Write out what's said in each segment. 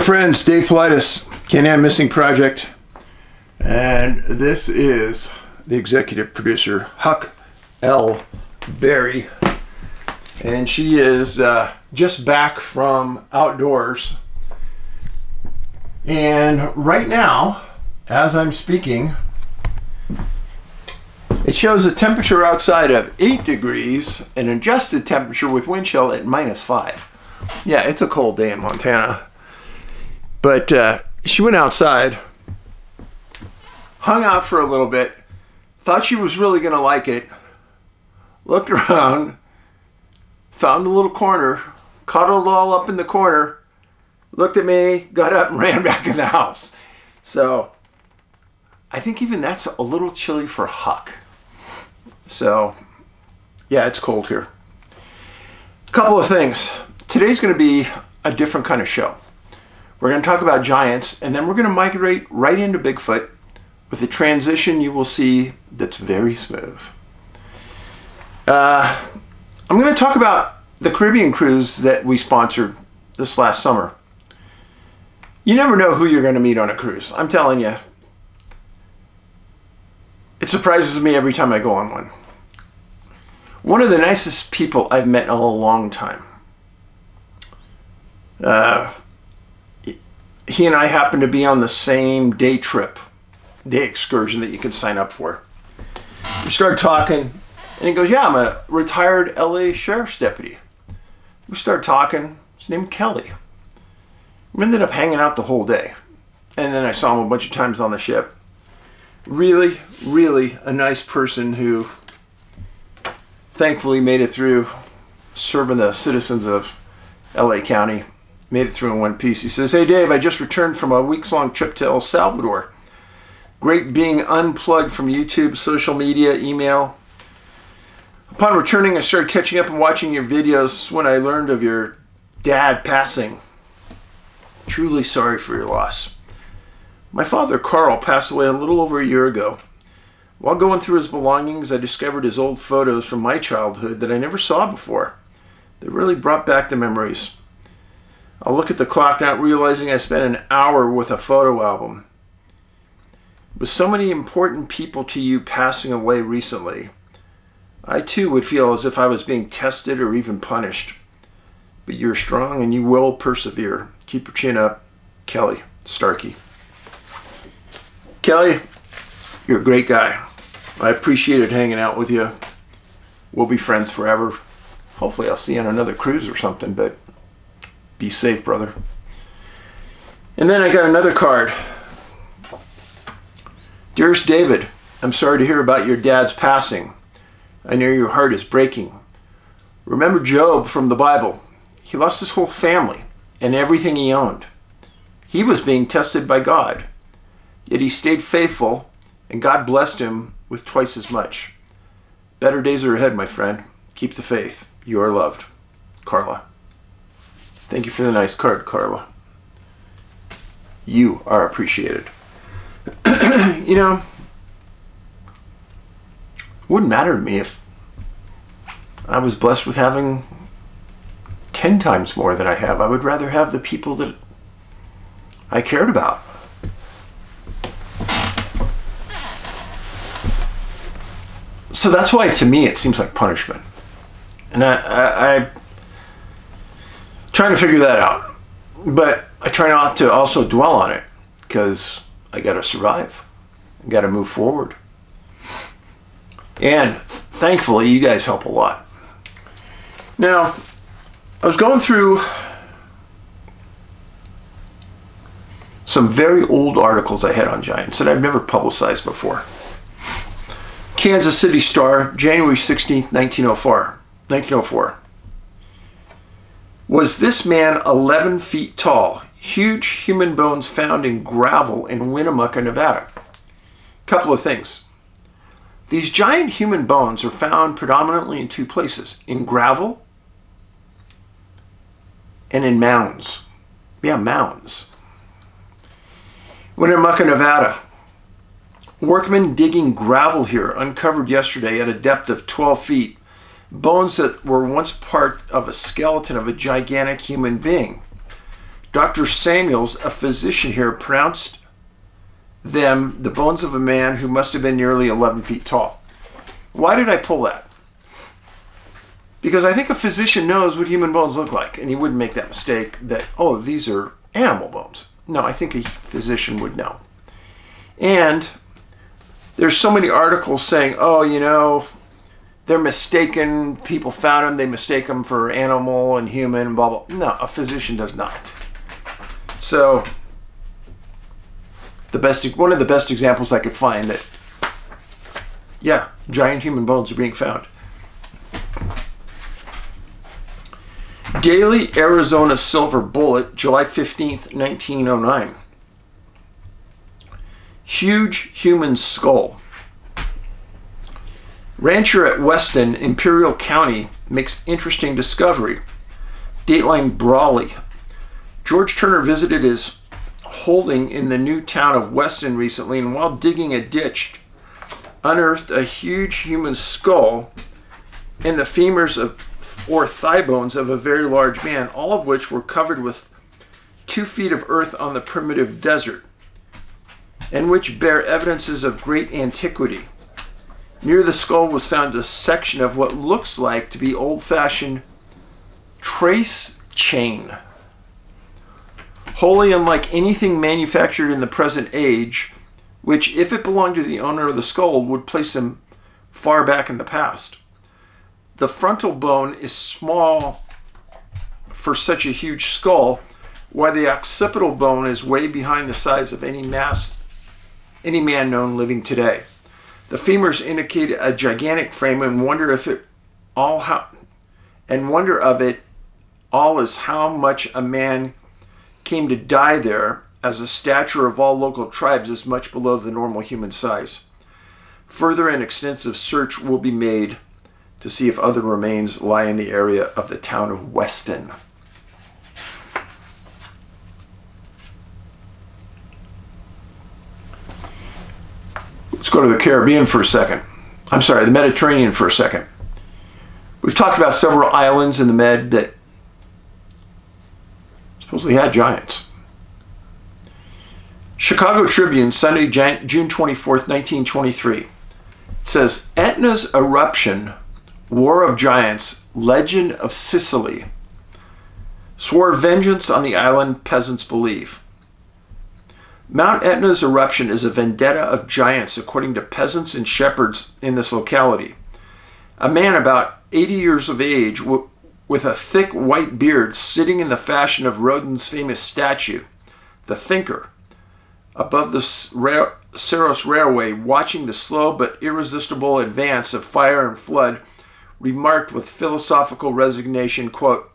Friends, Dave Paulides, Can-Am Missing Project, and this is the executive producer, Huck L. Berry, and she is just back from outdoors, and right now, as I'm speaking, it shows a temperature outside of 8 degrees, an adjusted temperature with wind chill at -5. Yeah, it's a cold day in Montana. But she went outside, hung out for a little bit, thought she was really going to like it, looked around, found a little corner, cuddled all up in the corner, looked at me, got up and ran back in the house. So I think even that's a little chilly for Huck. So yeah, it's cold here. A couple of things. Today's going to be a different kind of show. We're going to talk about giants, and then we're going to migrate right into Bigfoot with a transition you will see that's very smooth. I'm going to talk about the Caribbean cruise that we sponsored this last summer. You never know who you're going to meet on a cruise. I'm telling you. It surprises me every time I go on one. One of the nicest people I've met in a long time. He and I happened to be on the same day excursion that you can sign up for. We started talking, and he goes, yeah, I'm a retired LA sheriff's deputy. We started talking. His name Kelly. We ended up hanging out the whole day. And then I saw him a bunch of times on the ship. Really, really a nice person who thankfully made it through serving the citizens of LA County. Made it through in one piece. He says, hey Dave, I just returned from a weeks-long trip to El Salvador. Great being unplugged from YouTube, social media, email. Upon returning, I started catching up and watching your videos when I learned of your dad passing. Truly sorry for your loss. My father, Carl, passed away a little over a year ago. While going through his belongings, I discovered his old photos from my childhood that I never saw before. They really brought back the memories. I'll look at the clock now, realizing I spent an hour with a photo album. With so many important people to you passing away recently, I too would feel as if I was being tested or even punished. But you're strong and you will persevere. Keep your chin up. Kelly Starkey. Kelly, you're a great guy. I appreciated hanging out with you. We'll be friends forever. Hopefully I'll see you on another cruise or something, but be safe, brother. And then I got another card. Dearest David, I'm sorry to hear about your dad's passing. I know your heart is breaking. Remember Job from the Bible. He lost his whole family and everything he owned. He was being tested by God. Yet he stayed faithful, and God blessed him with twice as much. Better days are ahead, my friend. Keep the faith. You are loved. Carla. Thank you for the nice card, Carla. You are appreciated. You know, it wouldn't matter to me if I was blessed with having 10 times more than I have. I would rather have the people that I cared about. So that's why, to me, it seems like punishment. And I'm trying to figure that out. But I try not to also dwell on it, because I got to survive. I got to move forward. And thankfully, you guys help a lot. Now, I was going through some very old articles I had on giants that I've never publicized before. Kansas City Star, January 16th, 1904. Was this man 11 feet tall? Huge human bones found in gravel in Winnemucca, Nevada. Couple of things. These giant human bones are found predominantly in two places, in gravel and in mounds. Yeah, mounds. Winnemucca, Nevada. Workmen digging gravel here uncovered yesterday at a depth of 12 feet bones that were once part of a skeleton of a gigantic human being. Dr. Samuels, a physician here, pronounced them the bones of a man who must have been nearly 11 feet tall. Why did I pull that? Because I think a physician knows what human bones look like, and he wouldn't make that mistake that, oh, these are animal bones. No, I think a physician would know. And there's so many articles saying, oh, you know, they're mistaken, people found them, they mistake them for animal and human, blah, blah. No, a physician does not. So, one of the best examples I could find that, yeah, giant human bones are being found. Daily Arizona Silver Bullet, July 15th, 1909. Huge human skull. Rancher at Weston, Imperial County, makes interesting discovery. Dateline Brawley. George Turner visited his holding in the new town of Weston recently, and while digging a ditch, unearthed a huge human skull and the femurs or thigh bones of a very large man, all of which were covered with 2 feet of earth on the primitive desert, and which bear evidences of great antiquity. Near the skull was found a section of what looks like to be old-fashioned trace chain, wholly unlike anything manufactured in the present age, which, if it belonged to the owner of the skull, would place him far back in the past. The frontal bone is small for such a huge skull, while the occipital bone is way behind the size of any man known living today. The femurs indicate a gigantic frame, and wonder of it all is how much a man came to die there, as the stature of all local tribes is much below the normal human size. Further and extensive search will be made to see if other remains lie in the area of the town of Weston. Let's go to the Caribbean for a second. I'm sorry, the Mediterranean for a second. We've talked about several islands in the Med that supposedly had giants. Chicago Tribune, Sunday, June 24th, 1923. It says, Etna's eruption, War of Giants, Legend of Sicily, swore vengeance on the island, peasants believe. Mount Etna's eruption is a vendetta of giants, according to peasants and shepherds in this locality. A man about 80 years of age with a thick white beard sitting in the fashion of Rodin's famous statue, The Thinker, above the Saros Railway, watching the slow but irresistible advance of fire and flood, remarked with philosophical resignation, quote,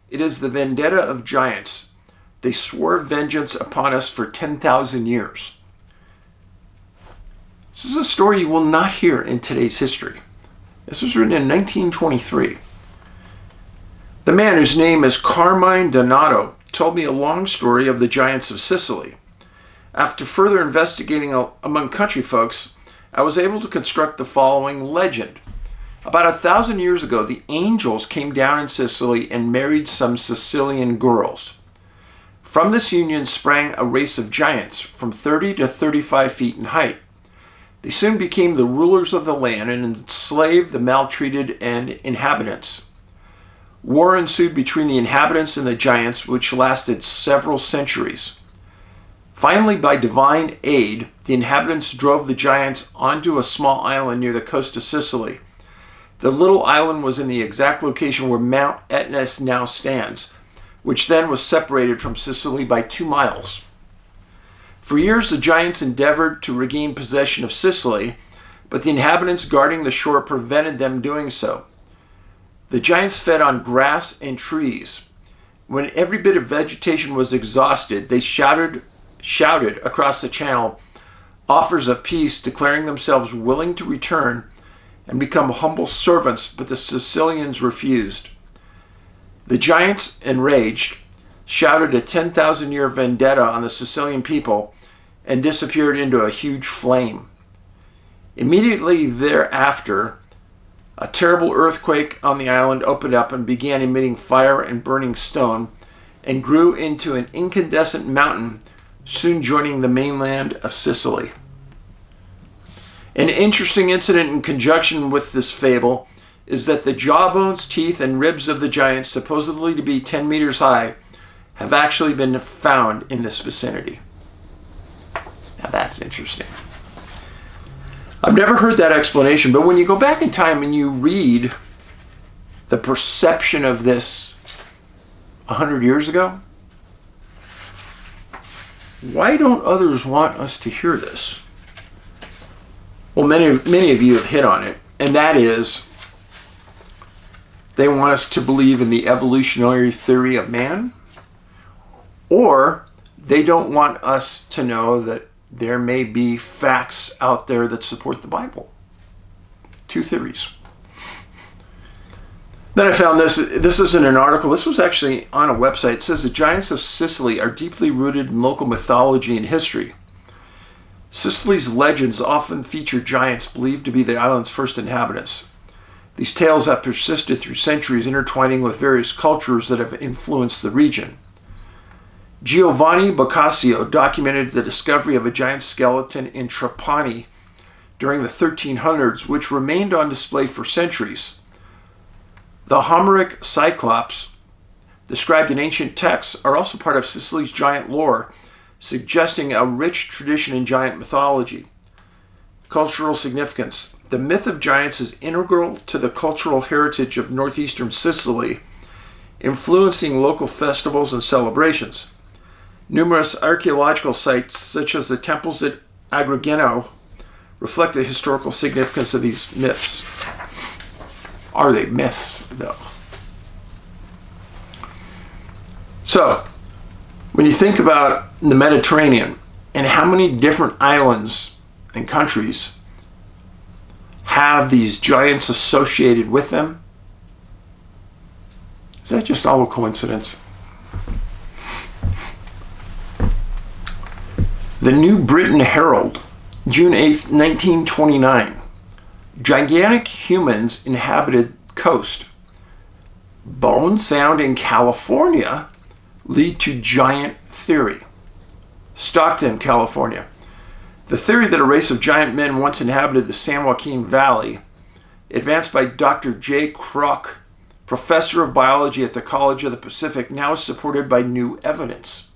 "It is the vendetta of giants. They swore vengeance upon us for 10,000 years." This is a story you will not hear in today's history. This was written in 1923. The man, whose name is Carmine Donato, told me a long story of the giants of Sicily. After further investigating among country folks, I was able to construct the following legend. About 1,000 years ago, the angels came down in Sicily and married some Sicilian girls. From this union sprang a race of giants from 30 to 35 feet in height. They soon became the rulers of the land and enslaved the maltreated and inhabitants. War ensued between the inhabitants and the giants, which lasted several centuries. Finally, by divine aid, the inhabitants drove the giants onto a small island near the coast of Sicily. The little island was in the exact location where Mount Etna now stands, which then was separated from Sicily by 2 miles. For years, the giants endeavored to regain possession of Sicily, but the inhabitants guarding the shore prevented them doing so. The giants fed on grass and trees. When every bit of vegetation was exhausted, they shouted across the channel offers of peace, declaring themselves willing to return and become humble servants, but the Sicilians refused. The giants, enraged, shouted a 10,000-year vendetta on the Sicilian people and disappeared into a huge flame. Immediately thereafter, a terrible earthquake on the island opened up and began emitting fire and burning stone, and grew into an incandescent mountain, soon joining the mainland of Sicily. An interesting incident in conjunction with this fable is that the jawbones, teeth, and ribs of the giants, supposedly to be 10 meters high, have actually been found in this vicinity. Now that's interesting. I've never heard that explanation, but when you go back in time and you read the perception of this 100 years ago, why don't others want us to hear this? Well, many of you have hit on it, and that is they want us to believe in the evolutionary theory of man, or they don't want us to know that there may be facts out there that support the Bible. Two theories. Then I found this. This isn't an article. This was actually on a website. It says the giants of Sicily are deeply rooted in local mythology and history. Sicily's legends often feature giants believed to be the island's first inhabitants. These tales have persisted through centuries, intertwining with various cultures that have influenced the region. Giovanni Boccaccio documented the discovery of a giant skeleton in Trapani during the 1300s, which remained on display for centuries. The Homeric Cyclops, described in ancient texts, are also part of Sicily's giant lore, suggesting a rich tradition in giant mythology. Cultural significance. The myth of giants is integral to the cultural heritage of northeastern Sicily, influencing local festivals and celebrations. Numerous archaeological sites, such as the temples at Agrigento, reflect the historical significance of these myths. Are they myths, though? So, when you think about the Mediterranean and how many different islands and countries have these giants associated with them, is that just all a coincidence? The New Britain Herald, June 8th, 1929. Gigantic humans inhabited coast. Bones found in California lead to giant theory. Stockton, California. The theory that a race of giant men once inhabited the San Joaquin Valley, advanced by Dr. J. Kroc, professor of biology at the College of the Pacific, now is supported by new evidence.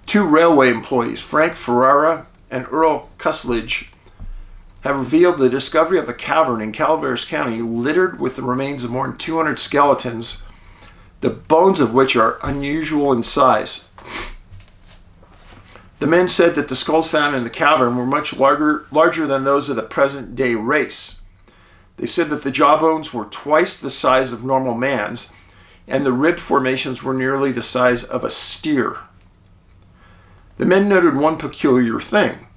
Two railway employees, Frank Ferrara and Earl Cusledge, have revealed the discovery of a cavern in Calaveras County littered with the remains of more than 200 skeletons, the bones of which are unusual in size. The men said that the skulls found in the cavern were much larger than those of the present-day race. They said that the jawbones were twice the size of normal man's, and the rib formations were nearly the size of a steer. The men noted one peculiar thing,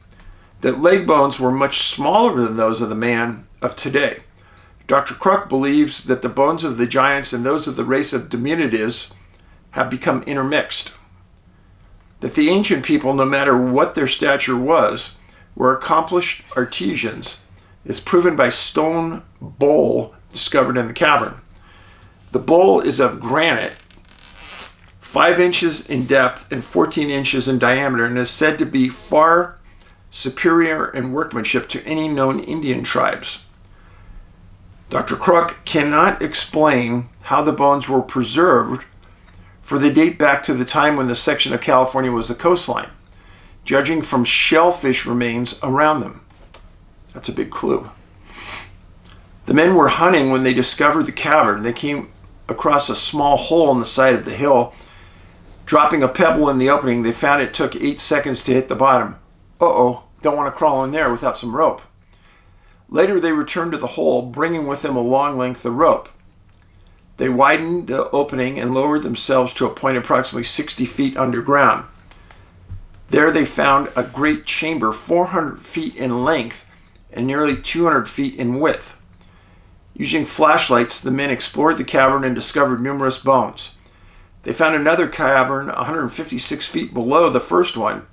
that leg bones were much smaller than those of the man of today. Dr. Kroc believes that the bones of the giants and those of the race of diminutives have become intermixed. That the ancient people, no matter what their stature was, were accomplished artisans is proven by stone bowl discovered in the cavern. The bowl is of granite, 5 inches in depth and 14 inches in diameter, and is said to be far superior in workmanship to any known Indian tribes. Dr. Kroc cannot explain how the bones were preserved, for they date back to the time when this section of California was the coastline, judging from shellfish remains around them. That's a big clue. The men were hunting when they discovered the cavern. They came across a small hole in the side of the hill. Dropping a pebble in the opening, they found it took 8 seconds to hit the bottom. Uh-oh, don't want to crawl in there without some rope. Later, they returned to the hole, bringing with them a long length of rope. They widened the opening and lowered themselves to a point approximately 60 feet underground. There they found a great chamber 400 feet in length and nearly 200 feet in width. Using flashlights, the men explored the cavern and discovered numerous bones. They found another cavern 156 feet below the first one.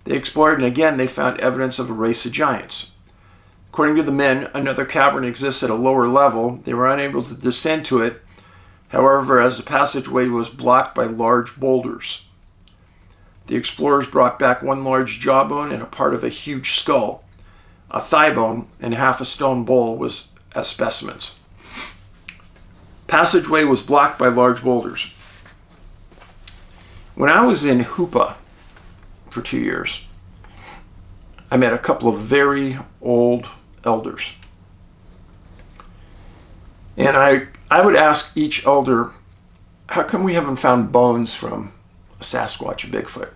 They explored, and again they found evidence of a race of giants. According to the men, another cavern exists at a lower level. They were unable to descend to it, However, as the passageway was blocked by large boulders. The explorers brought back one large jawbone and a part of a huge skull. A thigh bone and half a stone bowl was as specimens. Passageway was blocked by large boulders. When I was in Hoopa for 2 years, I met a couple of very old elders. And I would ask each elder, how come we haven't found bones from a Sasquatch or Bigfoot?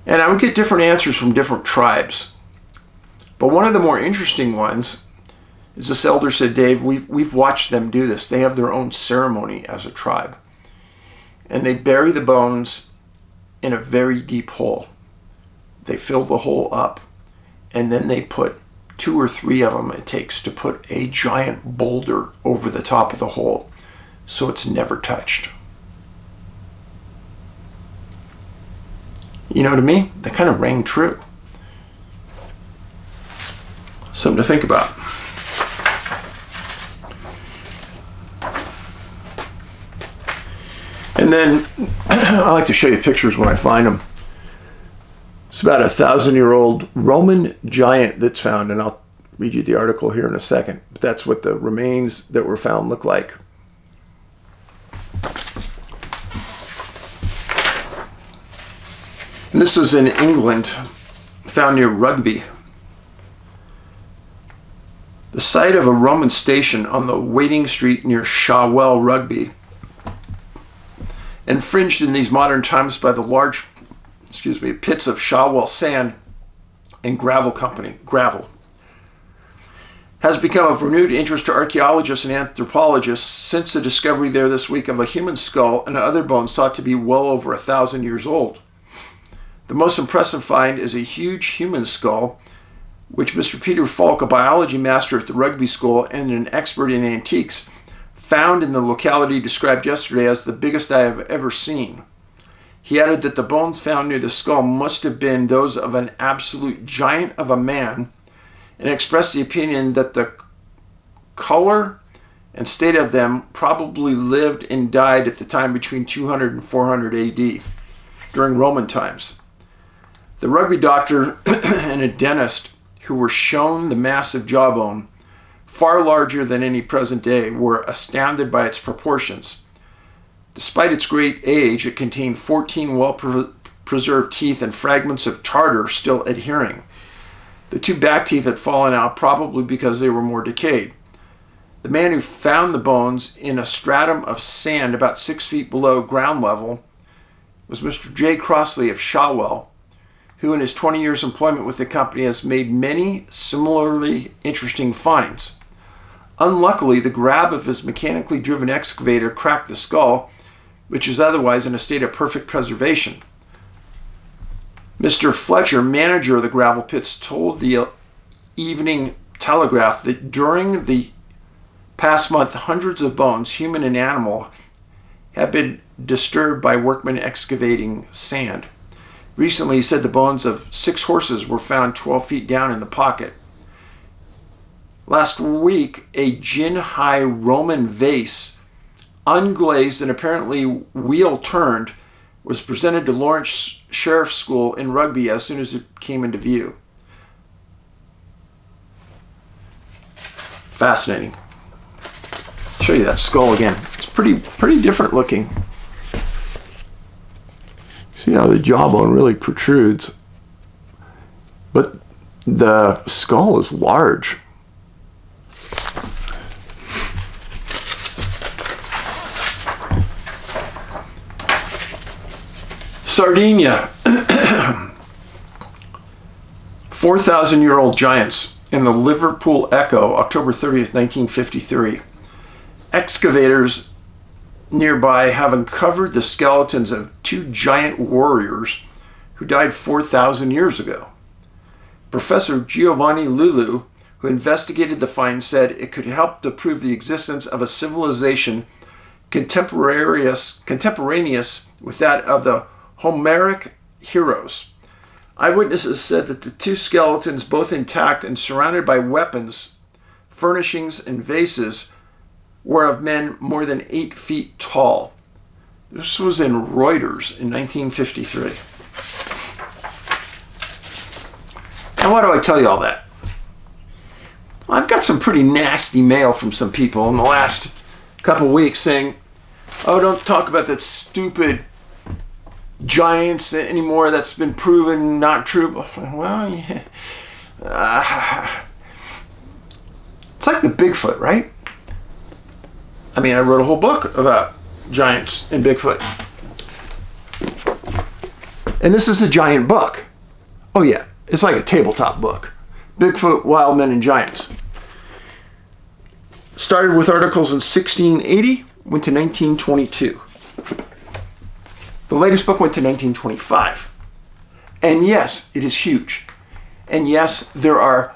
And I would get different answers from different tribes. But one of the more interesting ones is this elder said, Dave, we've watched them do this. They have their own ceremony as a tribe. And they bury the bones in a very deep hole. They fill the hole up, and then they put 2 or 3 of them it takes to put a giant boulder over the top of the hole so it's never touched. You know, to me, that kind of rang true. Something to think about. And then I like to show you pictures when I find them. It's about 1,000-year-old Roman giant that's found, and I'll read you the article here in a second. But that's what the remains that were found look like. And this is in England, found near Rugby. The site of a Roman station on the Waiting Street near Shawwell, Rugby, and fringed in these modern times by the large, pits of Shawwell sand and gravel company, has become of renewed interest to archaeologists and anthropologists since the discovery there this week of a human skull and other bones thought to be well over 1,000 years old. The most impressive find is a huge human skull, which Mr. Peter Falk, a biology master at the Rugby School and an expert in antiques, found in the locality described yesterday as the biggest I have ever seen. He added that the bones found near the skull must have been those of an absolute giant of a man, and expressed the opinion that the color and state of them probably lived and died at the time between 200 and 400 AD, during Roman times. The Rugby doctor and a dentist who were shown the massive jawbone, far larger than any present day, were astounded by its proportions. Despite its great age, it contained 14 well-preserved teeth and fragments of tartar still adhering. The 2 back teeth had fallen out, probably because they were more decayed. The man who found the bones in a stratum of sand about 6 feet below ground level was Mr. J. Crossley of Shawwell, who in his 20 years employment with the company has made many similarly interesting finds. Unluckily, the grab of his mechanically driven excavator cracked the skull, which is otherwise in a state of perfect preservation. Mr. Fletcher, manager of the gravel pits, told the Evening Telegraph that during the past month, hundreds of bones, human and animal, have been disturbed by workmen excavating sand. Recently, he said the bones of 6 horses were found 12 feet down in the pocket. Last week, a gin-high Roman vase, unglazed and apparently wheel-turned, was presented to Lawrence Sheriff's School in Rugby as soon as it came into view. Fascinating. I'll show you that skull again. It's pretty different looking. See how the jawbone really protrudes, but the skull is large. Sardinia. 4,000-year-old giants in the Liverpool Echo, October 30th, 1953. Excavators nearby have uncovered the skeletons of 2 giant warriors who died 4,000 years ago. Professor Giovanni Lulu, who investigated the find, said it could help to prove the existence of a civilization contemporaneous with that of the Homeric heroes. Eyewitnesses said that the 2 skeletons, both intact and surrounded by weapons, furnishings, and vases, were of men more than 8 feet tall. This was in Reuters in 1953. And why do I tell you all that? Well, I've got some pretty nasty mail from some people in the last couple weeks saying, oh, don't talk about that stupid giants anymore. That's been proven not true. Well, yeah. It's like the Bigfoot, right? I mean, I wrote a whole book about giants and Bigfoot. And this is a giant book. Oh yeah, it's like a tabletop book. Bigfoot, Wild Men, and Giants. Started with articles in 1680, went to 1922. The latest book went to 1925. And yes, it is huge. And yes, there are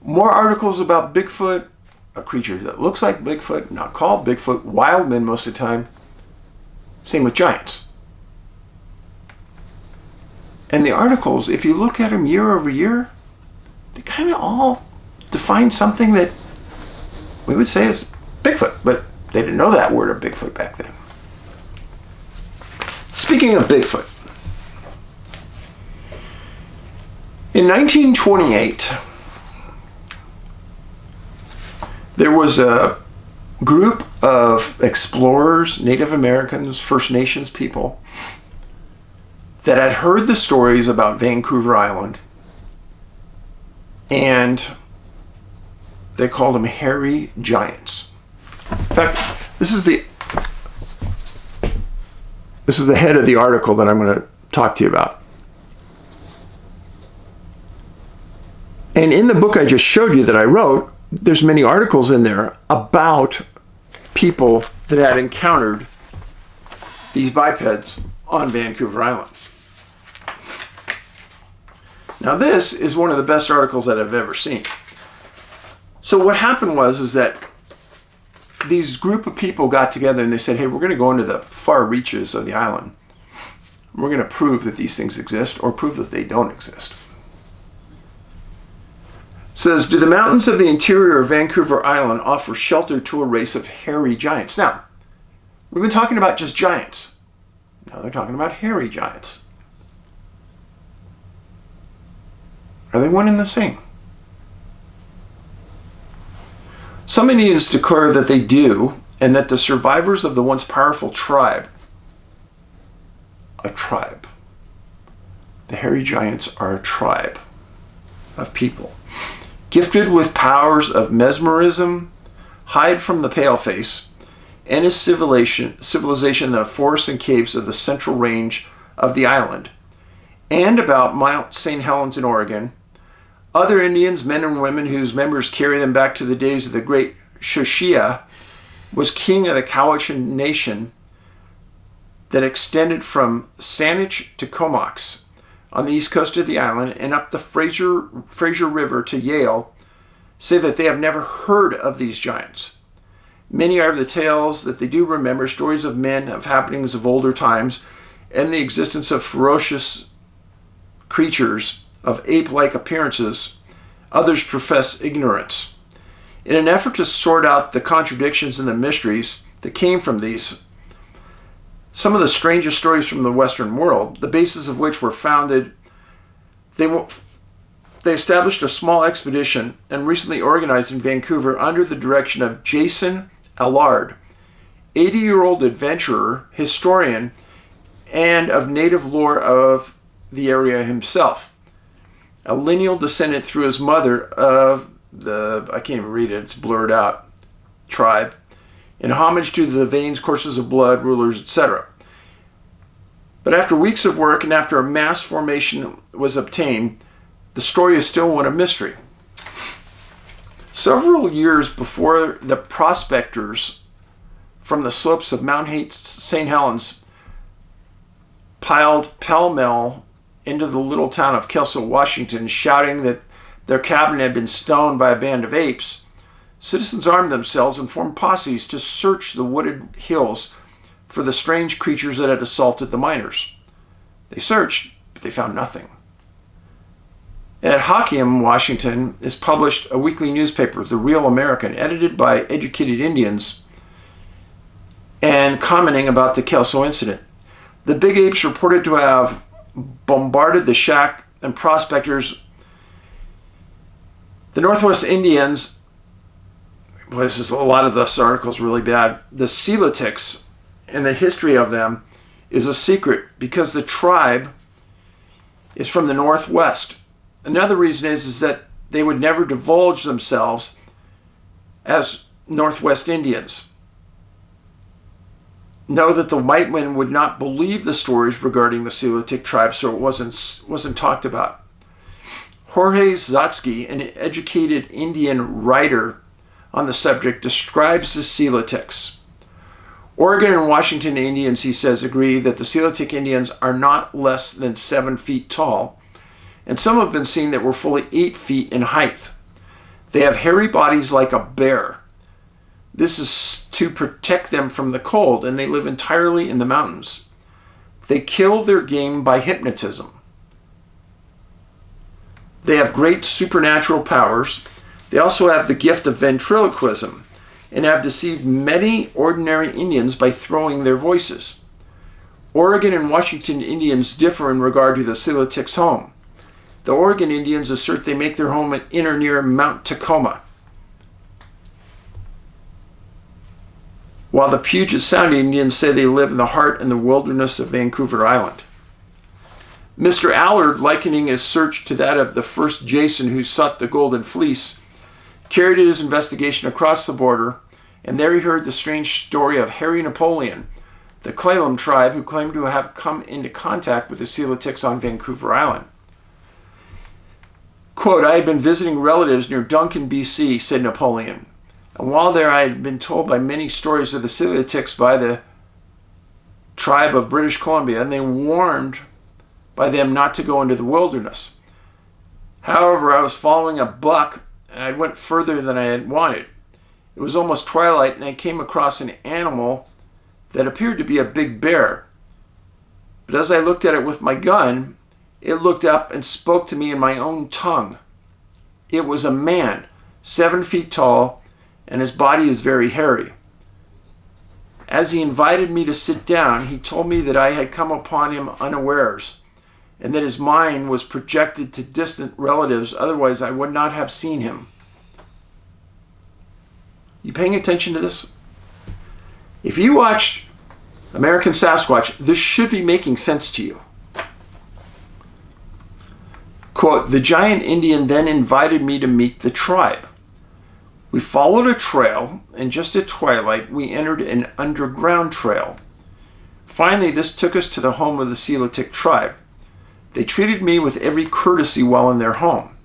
more articles about Bigfoot, a creature that looks like Bigfoot, not called Bigfoot, wild men most of the time. Same with giants. And the articles, if you look at them year over year, they kind of all define something that we would say is Bigfoot, but they didn't know that word of Bigfoot back then. Speaking of Bigfoot, in 1928, there was a group of explorers, Native Americans, First Nations people, that had heard the stories about Vancouver Island, and they called them hairy giants. In fact, this is the head of the article that I'm going to talk to you about. And in the book I just showed you that I wrote, there's many articles in there about people that had encountered these bipeds on Vancouver Island. Now this is one of the best articles that I've ever seen. So what happened was that these group of people got together and they said, hey, we're going to go into the far reaches of the island. We're going to prove that these things exist or prove that they don't exist. It says, do the mountains of the interior of Vancouver Island offer shelter to a race of hairy giants? Now, we've been talking about just giants. Now they're talking about hairy giants. Are they one and the same? Some Indians declare that they do, and that the survivors of the once powerful tribe, the hairy giants are a tribe of people, gifted with powers of mesmerism, hide from the paleface, and a civilization in the forests and caves of the central range of the island, and about Mount St. Helens in Oregon. Other Indians, men and women, whose members carry them back to the days of the great Shoshiya, was king of the Cowichan Nation that extended from Saanich to Comox on the east coast of the island and up the Fraser River to Yale, say that they have never heard of these giants. Many are the tales that they do remember, stories of men, of happenings of older times, and the existence of ferocious creatures of ape-like appearances. Others profess ignorance. In an effort to sort out the contradictions and the mysteries that came from these, some of the strangest stories from the Western world, the basis of which were founded, they established a small expedition and recently organized in Vancouver under the direction of Jason Allard, 80-year-old adventurer, historian, and of native lore of the area himself. A lineal descendant through his mother of the, I can't even read it, it's blurred out, tribe, in homage to the veins, courses of blood, rulers, etc. But after weeks of work and after a mass formation was obtained, the story is still one of mystery. Several years before the prospectors from the slopes of Mount St. Helens piled pell-mell into the little town of Kelso, Washington, shouting that their cabin had been stoned by a band of apes, citizens armed themselves and formed posses to search the wooded hills for the strange creatures that had assaulted the miners. They searched, but they found nothing. At Hoquiam, Washington, is published a weekly newspaper, The Real American, edited by educated Indians and commenting about the Kelso incident. The Big Apes reported to have bombarded the shack and prospectors. The Northwest Indians, boy, this is a lot of this article is really bad. The Silitics and the history of them is a secret because the tribe is from the Northwest. Another reason is that they would never divulge themselves as Northwest Indians. Know that the white men would not believe the stories regarding the Silitic tribe, so it wasn't talked about. Jorge Zatsky, an educated Indian writer on the subject, describes the Silitics. Oregon and Washington Indians, he says, agree that the Silitic Indians are not less than 7 feet tall, and some have been seen that were fully 8 feet in height. They have hairy bodies like a bear. This is to protect them from the cold, and they live entirely in the mountains. They kill their game by hypnotism. They have great supernatural powers. They also have the gift of ventriloquism and have deceived many ordinary Indians by throwing their voices. Oregon and Washington Indians differ in regard to the Silitics' home. The Oregon Indians assert they make their home in or near Mount Tacoma, while the Puget Sound Indians say they live in the heart and the wilderness of Vancouver Island. Mr. Allard, likening his search to that of the first Jason who sought the Golden Fleece, carried his investigation across the border, and there he heard the strange story of Harry Napoleon, the Clallam tribe who claimed to have come into contact with the Silitics on Vancouver Island. Quote, I had been visiting relatives near Duncan, BC, said Napoleon, and while there I had been told by many stories of the Silitics by the tribe of British Columbia, and they warned by them not to go into the wilderness. However, I was following a buck, and I went further than I had wanted. It was almost twilight, and I came across an animal that appeared to be a big bear. But as I looked at it with my gun, it looked up and spoke to me in my own tongue. It was a man, 7 feet tall, and his body is very hairy. As he invited me to sit down, he told me that I had come upon him unawares, and that his mind was projected to distant relatives, otherwise I would not have seen him. You paying attention to this? If you watched American Sasquatch, this should be making sense to you. Quote, the giant Indian then invited me to meet the tribe. We followed a trail, and just at twilight we entered an underground trail. Finally, this took us to the home of the Silitic tribe. They treated me with every courtesy while in their home.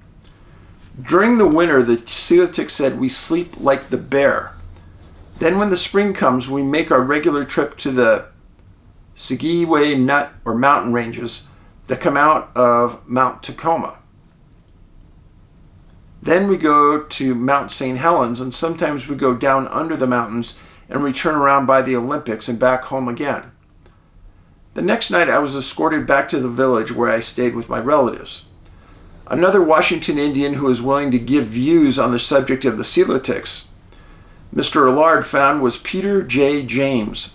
During the winter, the Silitic said, we sleep like the bear. Then when the spring comes, we make our regular trip to the Skagway Nut or mountain ranges that come out of Mount Tacoma. Then we go to Mount St. Helens, and sometimes we go down under the mountains and return around by the Olympics and back home again. The next night I was escorted back to the village where I stayed with my relatives. Another Washington Indian who was willing to give views on the subject of the Silitics, Mr. Allard found, was Peter J. James,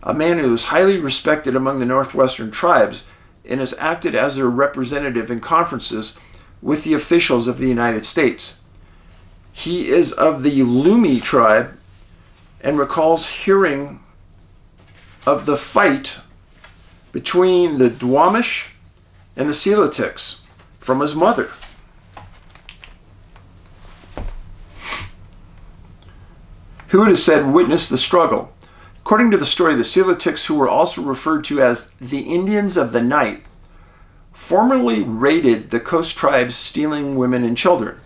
a man who is highly respected among the Northwestern tribes and has acted as their representative in conferences with the officials of the United States. He is of the Lumi tribe and recalls hearing of the fight between the Duwamish and the Silitics from his mother. Who it is said witnessed the struggle. According to the story, the Silitics, who were also referred to as the Indians of the Night, formerly raided the coast tribes, stealing women and children.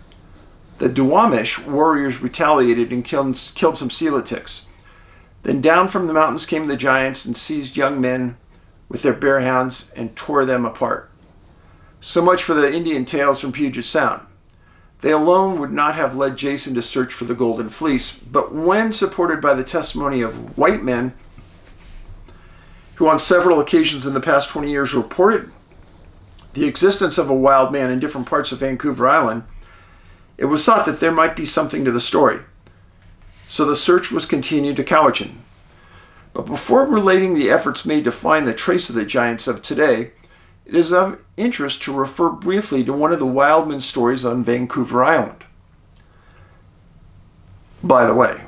The Duwamish warriors retaliated and killed some Silitics. Then down from the mountains came the giants and seized young men with their bare hands and tore them apart. So much for the Indian tales from Puget Sound. They alone would not have led Jason to search for the Golden Fleece, but when supported by the testimony of white men who on several occasions in the past 20 years reported the existence of a wild man in different parts of Vancouver Island, it was thought that there might be something to the story. So the search was continued to Cowichan. But before relating the efforts made to find the trace of the giants of today, it is of interest to refer briefly to one of the wildman stories on Vancouver Island. By the way,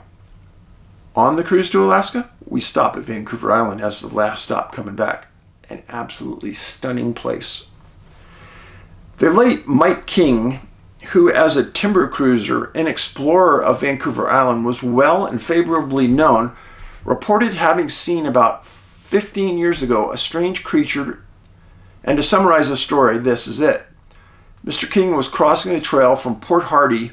on the cruise to Alaska, we stop at Vancouver Island as the last stop coming back. An absolutely stunning place. The late Mike King, who as a timber cruiser and explorer of Vancouver Island was well and favorably known, reported having seen about 15 years ago a strange creature. And to summarize the story, this is it. Mr. King was crossing the trail from Port Hardy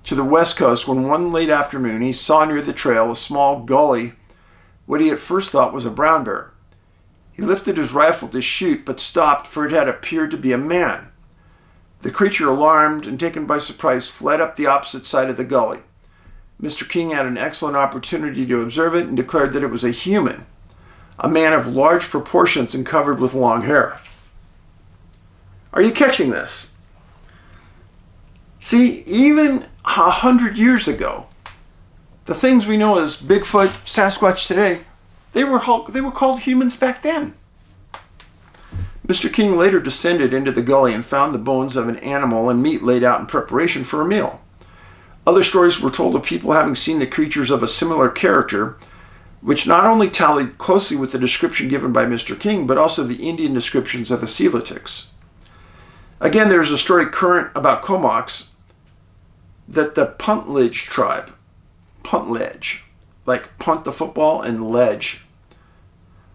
to the west coast when one late afternoon he saw near the trail a small gully, what he at first thought was a brown bear. He lifted his rifle to shoot, but stopped, for it had appeared to be a man. The creature, alarmed and taken by surprise, fled up the opposite side of the gully. Mr. King had an excellent opportunity to observe it and declared that it was a human, a man of large proportions and covered with long hair. Are you catching this? See, even 100 years ago, the things we know as Bigfoot, Sasquatch today, they were called humans back then. Mr. King later descended into the gully and found the bones of an animal and meat laid out in preparation for a meal. Other stories were told of people having seen the creatures of a similar character, which not only tallied closely with the description given by Mr. King, but also the Indian descriptions of the Coelitics. Again, there's a story current about Comox that the Paulides tribe, Paulides, like punt the football and ledge,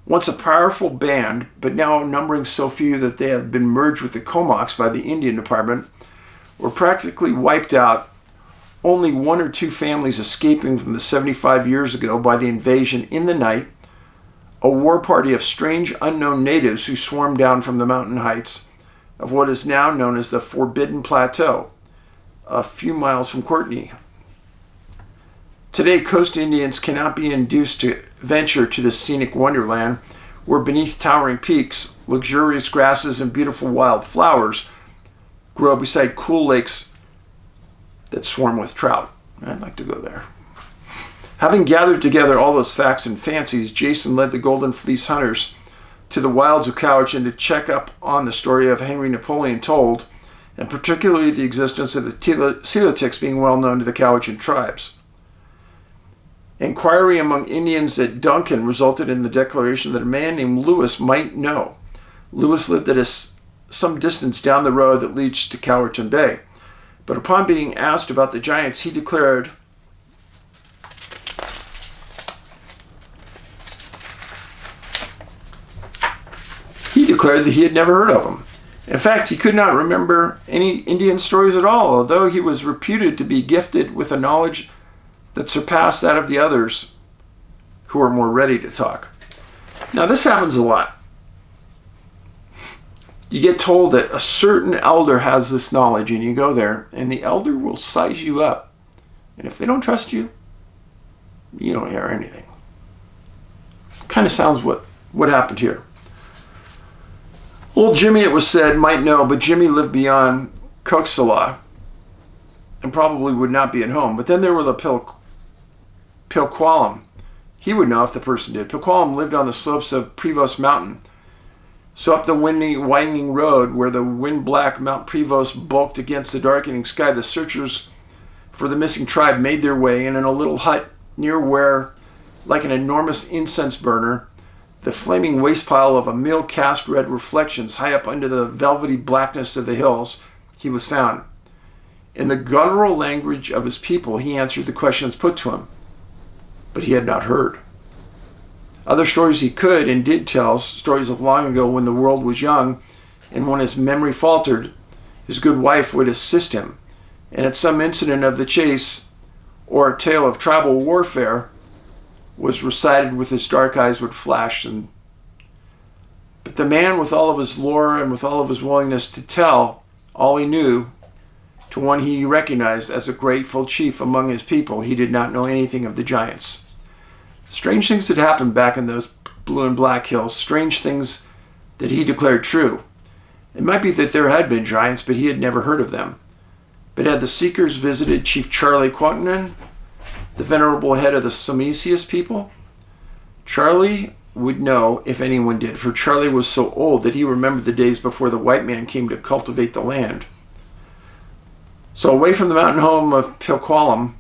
once a powerful band, but now numbering so few that they have been merged with the Comox by the Indian Department, were practically wiped out, only one or two families escaping from the 75 years ago by the invasion in the night, a war party of strange unknown natives who swarmed down from the mountain heights of what is now known as the Forbidden Plateau, a few miles from Courtenay. Today, coast Indians cannot be induced to venture to this scenic wonderland where beneath towering peaks, luxurious grasses and beautiful wild flowers grow beside cool lakes that swarm with trout. I'd like to go there. Having gathered together all those facts and fancies, Jason led the Golden Fleece hunters to the wilds of Cowichan to check up on the story of Henry Napoleon told, and particularly the existence of the Coelitics being well known to the Cowichan tribes. Inquiry among Indians at Duncan resulted in the declaration that a man named Lewis might know. Lewis lived at some distance down the road that leads to Cowichan Bay. But upon being asked about the giants, he declared that he had never heard of them. In fact, he could not remember any Indian stories at all, although he was reputed to be gifted with a knowledge that surpassed that of the others who were more ready to talk. Now, this happens a lot. You get told that a certain elder has this knowledge, and you go there, and the elder will size you up. And if they don't trust you, you don't hear anything. Kind of sounds what happened here. Old Jimmy, it was said, might know, but Jimmy lived beyond Coxsala and probably would not be at home. But then there were the Pilquallam. He would know if the person did. Pilquallam lived on the slopes of Prevost Mountain. So up the windy, winding road where the wind-black Mount Prevost bulked against the darkening sky, the searchers for the missing tribe made their way, and in a little hut near where, like an enormous incense burner, the flaming waste pile of a mill cast red reflections high up under the velvety blackness of the hills, he was found. In the guttural language of his people, he answered the questions put to him, but he had not heard. Other stories he could and did tell, stories of long ago when the world was young, and when his memory faltered, his good wife would assist him, and at some incident of the chase, or a tale of tribal warfare, was recited with his dark eyes would flash. But the man, with all of his lore and with all of his willingness to tell all he knew to one he recognized as a grateful chief among his people, he did not know anything of the giants. Strange things had happened back in those blue and black hills, strange things that he declared true. It might be that there had been giants, but he had never heard of them. But had the seekers visited Chief Charlie Quaternion, the venerable head of the Somesius people? Charlie would know if anyone did, for Charlie was so old that he remembered the days before the white man came to cultivate the land. So away from the mountain home of Pilquallum,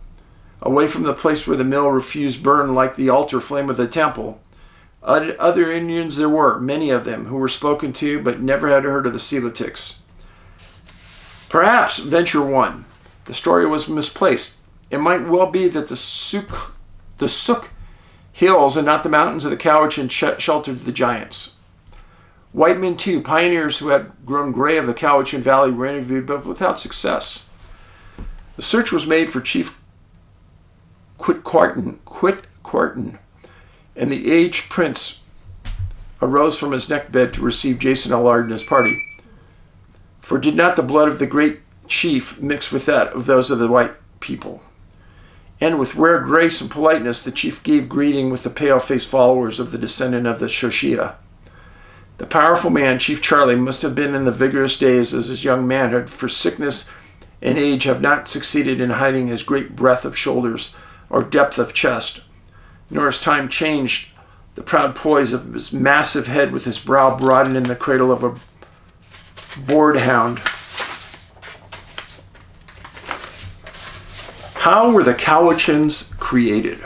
away from the place where the mill refused burn like the altar flame of the temple, other Indians there were, many of them, who were spoken to but never had heard of the Siletics. Perhaps venture one. The story was misplaced. It might well be that the Sook hills and not the mountains of the Cowichan sheltered the giants. White men, too, pioneers who had grown gray of the Cowichan Valley, were interviewed, but without success. The search was made for Chief Quitquarton, and the aged prince arose from his neckbed to receive Jason Allard and his party. For did not the blood of the great chief mix with that of those of the white people? And with rare grace and politeness, the chief gave greeting with the pale-faced followers of the descendant of the Shoshia. The powerful man, Chief Charlie, must have been in the vigorous days as his young manhood, for sickness and age have not succeeded in hiding his great breadth of shoulders or depth of chest, nor has time changed the proud poise of his massive head with his brow broadened in the cradle of a boardhound. How were the Cowichans created?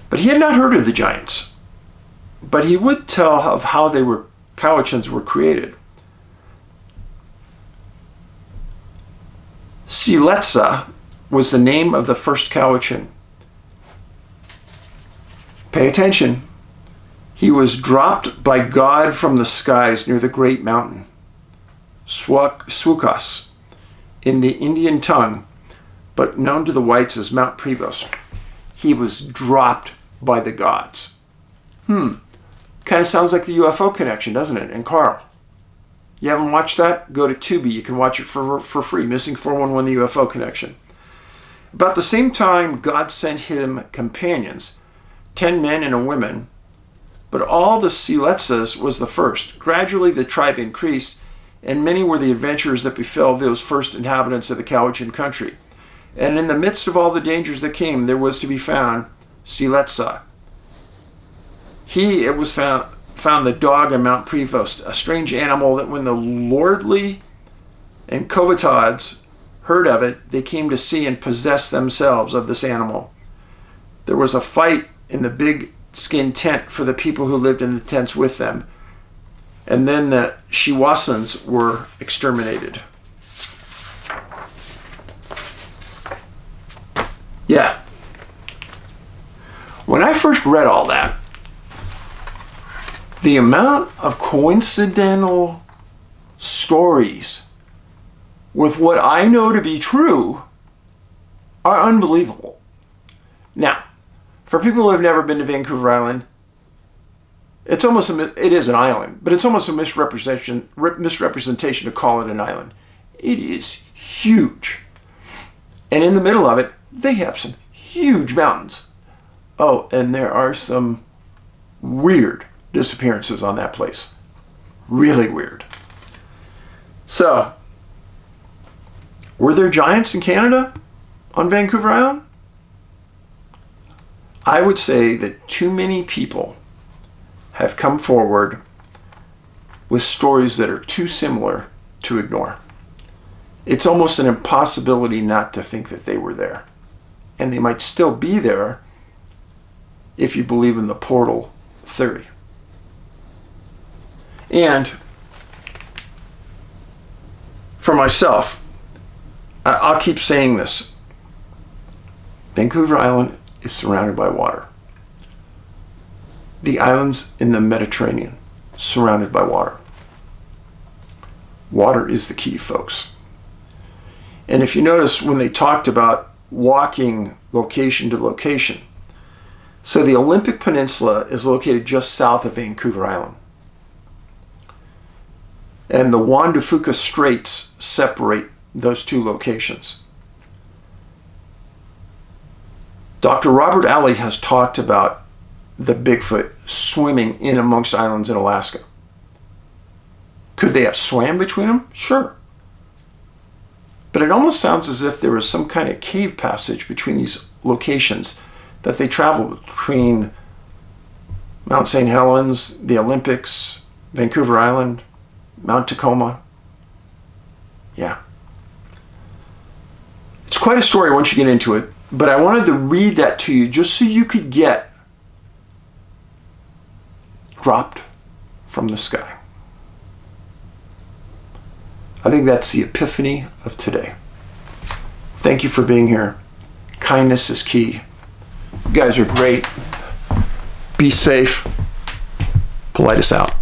But he had not heard of the giants. But he would tell of how Cowichans were created. Siletsa was the name of the first Cowichan. Pay attention. He was dropped by God from the skies near the great mountain, Swukas, in the Indian tongue, but known to the whites as Mount Prevost. He was dropped by the gods. Kind of sounds like the UFO connection, doesn't it? And Carl, you haven't watched that? Go to Tubi. You can watch it for free. Missing 411, the UFO connection. About the same time, God sent him companions, 10 men and a woman, but all the Siletsas was the first. Gradually the tribe increased, and many were the adventures that befell those first inhabitants of the Cowichan country. And in the midst of all the dangers that came, there was to be found Siletsa. It was found the dog on Mount Prevost, a strange animal that when the lordly and Kovatods heard of it, they came to see and possess themselves of this animal. There was a fight in the big skin tent for the people who lived in the tents with them. And then the Shiwasans were exterminated. Yeah. When I first read all that, the amount of coincidental stories with what I know to be true are unbelievable. Now, for people who have never been to Vancouver Island, it is an island, but it's almost a misrepresentation to call it an island. It is huge. And in the middle of it, they have some huge mountains. Oh, and there are some weird disappearances on that place. Really weird. So, were there giants in Canada on Vancouver Island? I would say that too many people have come forward with stories that are too similar to ignore. It's almost an impossibility not to think that they were there. And they might still be there if you believe in the portal theory. And for myself, I'll keep saying this. Vancouver Island is surrounded by water. The islands in the Mediterranean, surrounded by water. Water is the key, folks. And if you notice when they talked about walking location to location, so the Olympic Peninsula is located just south of Vancouver Island. And the Juan de Fuca Straits separate those two locations. Dr. Robert Alley has talked about the Bigfoot swimming in amongst islands in Alaska. Could they have swam between them? Sure. But it almost sounds as if there was some kind of cave passage between these locations that they traveled between Mount St. Helens, the Olympics, Vancouver Island, Mount Tacoma. Yeah. It's quite a story once you get into it, but I wanted to read that to you just so you could get dropped from the sky. I think that's the epiphany of today. Thank you for being here. Kindness is key. You guys are great. Be safe. Paulides out.